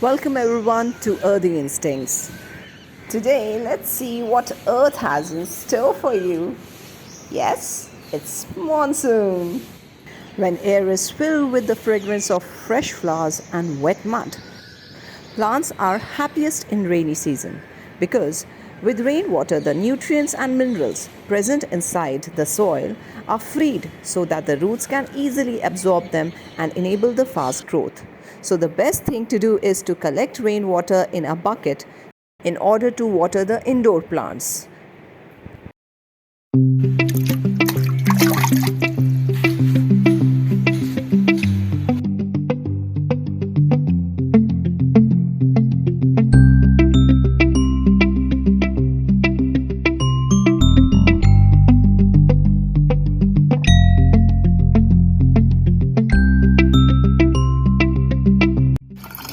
Welcome everyone to Earthing Instincts. Today, let's see what Earth has in store for you. Yes, it's monsoon. When air is filled with the fragrance of fresh flowers and wet mud. Plants are happiest in rainy season because with rainwater the nutrients and minerals present inside the soil are freed so that the roots can easily absorb them and enable the fast growth. So the best thing to do is to collect rainwater in a bucket in order to water the indoor plants.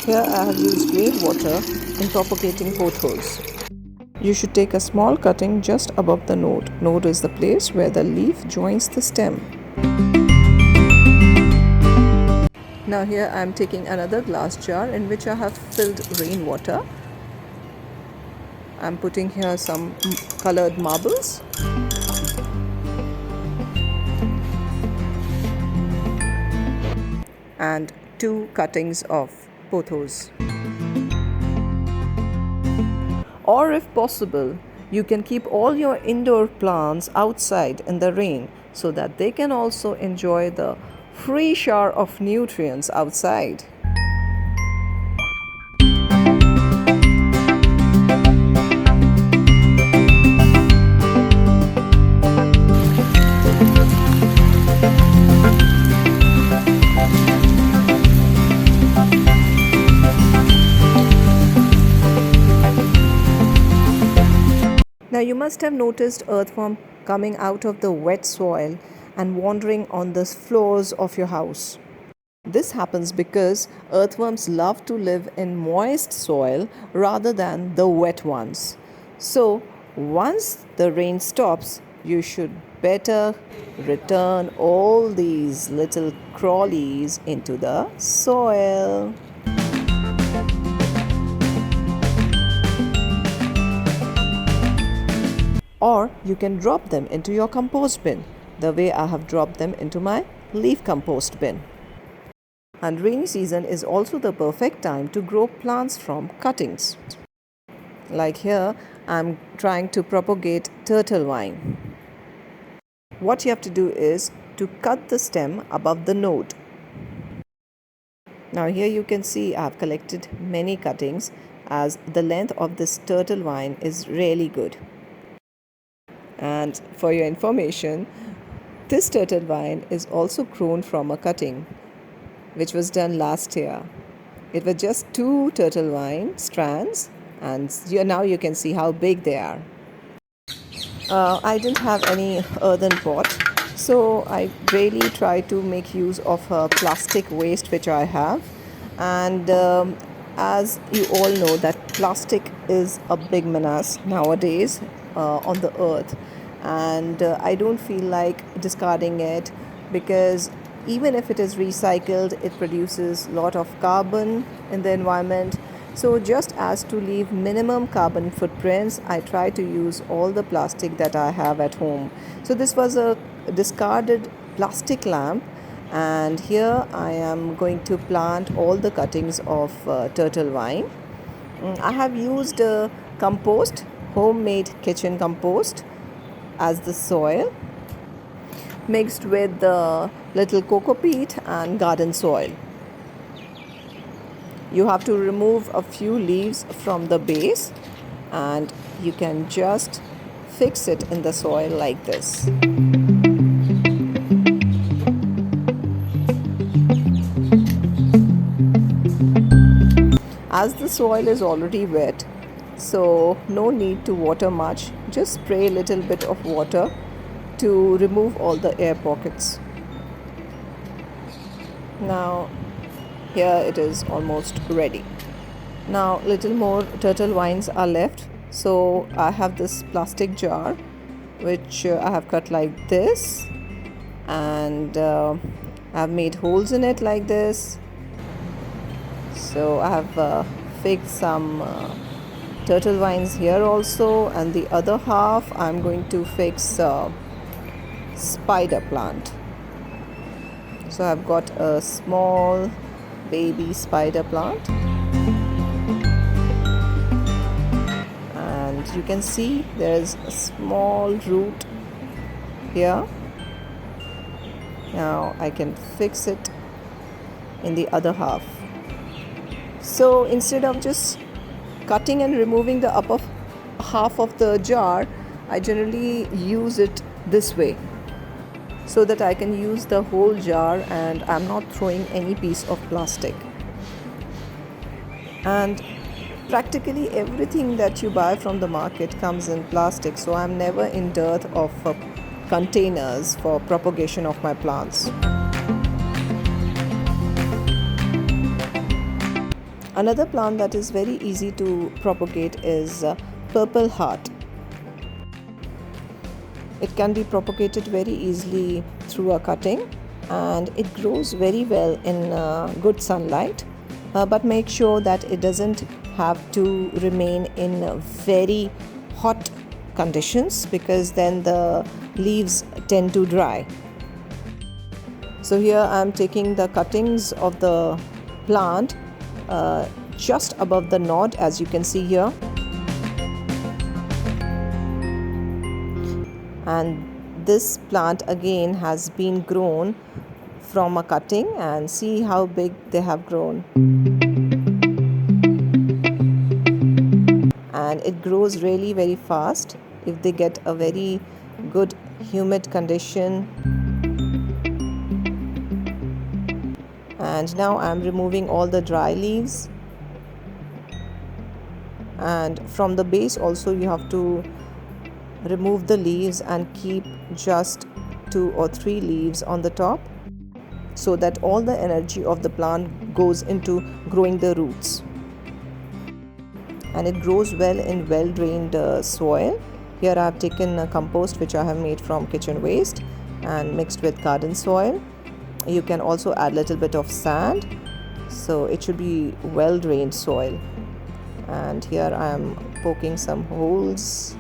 Here I have used rainwater in propagating potholes. You should take a small cutting just above the node. Node is the place where the leaf joins the stem. Now here I am taking another glass jar in which I have filled rainwater. I am putting here some colored marbles. And 2 cuttings of pothos. Or if possible, you can keep all your indoor plants outside in the rain so that they can also enjoy the free shower of nutrients outside. Now you must have noticed earthworm coming out of the wet soil and wandering on the floors of your house. This happens because earthworms love to live in moist soil rather than the wet ones. So once the rain stops, you should better return all these little crawlies into the soil. Or you can drop them into your compost bin, the way I have dropped them into my leaf compost bin. And rainy season is also the perfect time to grow plants from cuttings. Like here, I'm trying to propagate turtle vine. What you have to do is to cut the stem above the node. Now here you can see I have collected many cuttings as the length of this turtle vine is really good. And for your information, this turtle vine is also grown from a cutting which was done last year. It was just 2 turtle vine strands, and now you can see how big they are. I didn't have any earthen pot, so I really try to make use of plastic waste which I have. And as you all know that plastic is a big menace nowadays on the earth, and I don't feel like discarding it because even if it is recycled, it produces a lot of carbon in the environment. So just as to leave minimum carbon footprints, I try to use all the plastic that I have at home. So this was a discarded plastic lamp, and here I am going to plant all the cuttings of turtle vine. I have used compost, homemade kitchen compost as the soil, mixed with the little cocoa peat and garden soil. You have to remove a few leaves from the base and you can just fix it in the soil like this. As the soil is already wet, so no need to water much, just spray a little bit of water to remove all the air pockets. Now here it is almost ready. Now little more turtle vines are left, so I have this plastic jar which I have cut like this, and I have made holes in it like this. So I have fix some turtle vines here also, and the other half I'm going to fix spider plant. So I've got a small baby spider plant, and you can see there's a small root here. Now I can fix it in the other half. So instead of just cutting and removing the upper half of the jar, I generally use it this way so that I can use the whole jar and I'm not throwing any piece of plastic. And practically everything that you buy from the market comes in plastic, so I'm never in dearth of containers for propagation of my plants. Another plant that is very easy to propagate is purple heart. It can be propagated very easily through a cutting, and it grows very well in good sunlight, but make sure that it doesn't have to remain in very hot conditions, because then the leaves tend to dry. So here I am taking the cuttings of the plant just above the nod, as you can see here. And this plant again has been grown from a cutting, and see how big they have grown. And it grows really very fast if they get a very good humid condition. And now I'm removing all the dry leaves, and from the base also you have to remove the leaves and keep just 2 or 3 leaves on the top, so that all the energy of the plant goes into growing the roots. And it grows well in well drained soil. Here I have taken a compost which I have made from kitchen waste and mixed with garden soil. You can also add a little bit of sand, so it should be well drained soil. And here I am poking some holes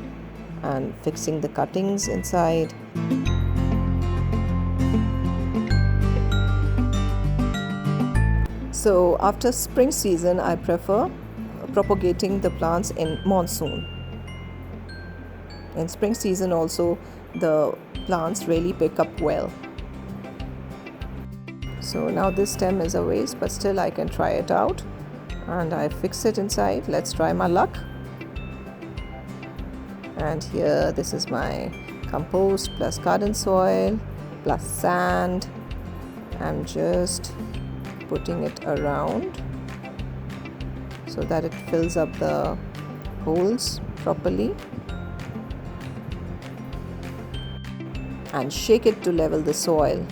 and fixing the cuttings inside. So after spring season, I prefer propagating the plants in monsoon. In spring season also, the plants really pick up well. So now this stem is a waste, but still I can try it out, and I fix it inside. Let's try my luck. And here, this is my compost plus garden soil plus sand. I'm just putting it around so that it fills up the holes properly, and shake it to level the soil.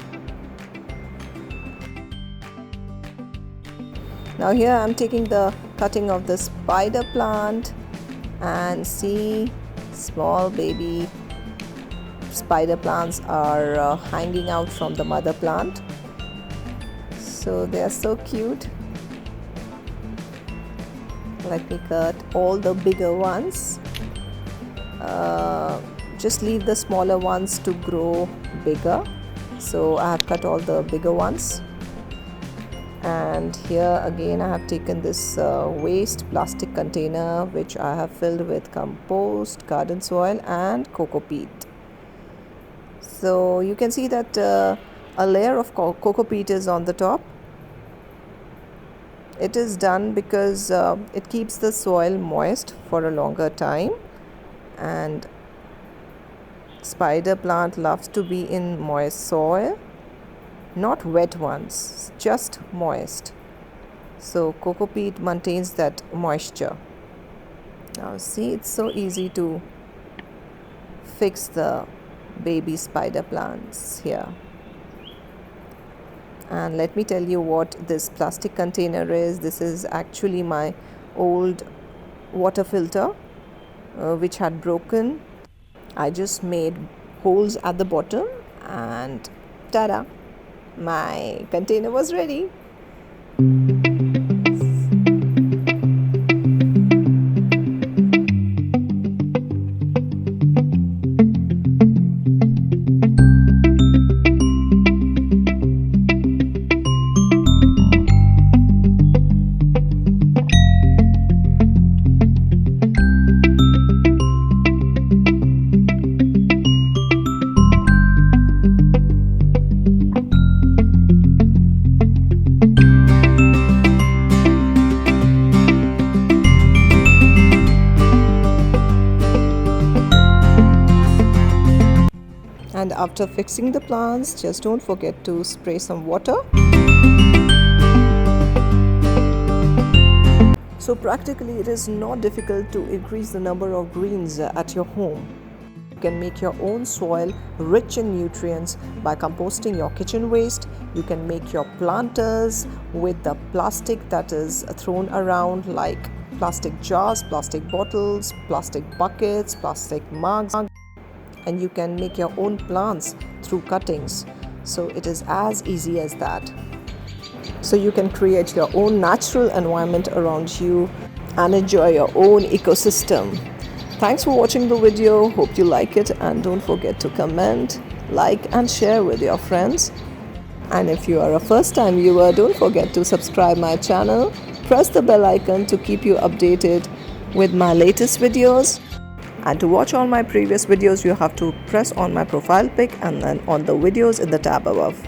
Now here I'm taking the cutting of the spider plant, and see, small baby spider plants are hanging out from the mother plant. So they are so cute. Let me cut all the bigger ones. Just leave the smaller ones to grow bigger. So I have cut all the bigger ones. And here again I have taken this waste plastic container which I have filled with compost, garden soil and coco peat. So you can see that a layer of coco peat is on the top. It is done because it keeps the soil moist for a longer time, and spider plant loves to be in moist soil. Not wet ones, just moist. So coco peat maintains that moisture. Now see, it's so easy to fix the baby spider plants here. And let me tell you what this plastic container is. This is actually my old water filter which had broken. I just made holes at the bottom, and ta-da! My container was ready. And after fixing the plants, just don't forget to spray some water. So practically it is not difficult to increase the number of greens at your home. You can make your own soil rich in nutrients by composting your kitchen waste. You can make your planters with the plastic that is thrown around, like plastic jars, plastic bottles, plastic buckets, plastic mugs, and you can make your own plants through cuttings. So it is as easy as that. So you can create your own natural environment around you and enjoy your own ecosystem. Thanks for watching the video. Hope you like it, and don't forget to comment, like and share with your friends. And if you are a first time viewer, don't forget to subscribe my channel. Press the bell icon to keep you updated with my latest videos. And to watch all my previous videos, you have to press on my profile pic and then on the videos in the tab above.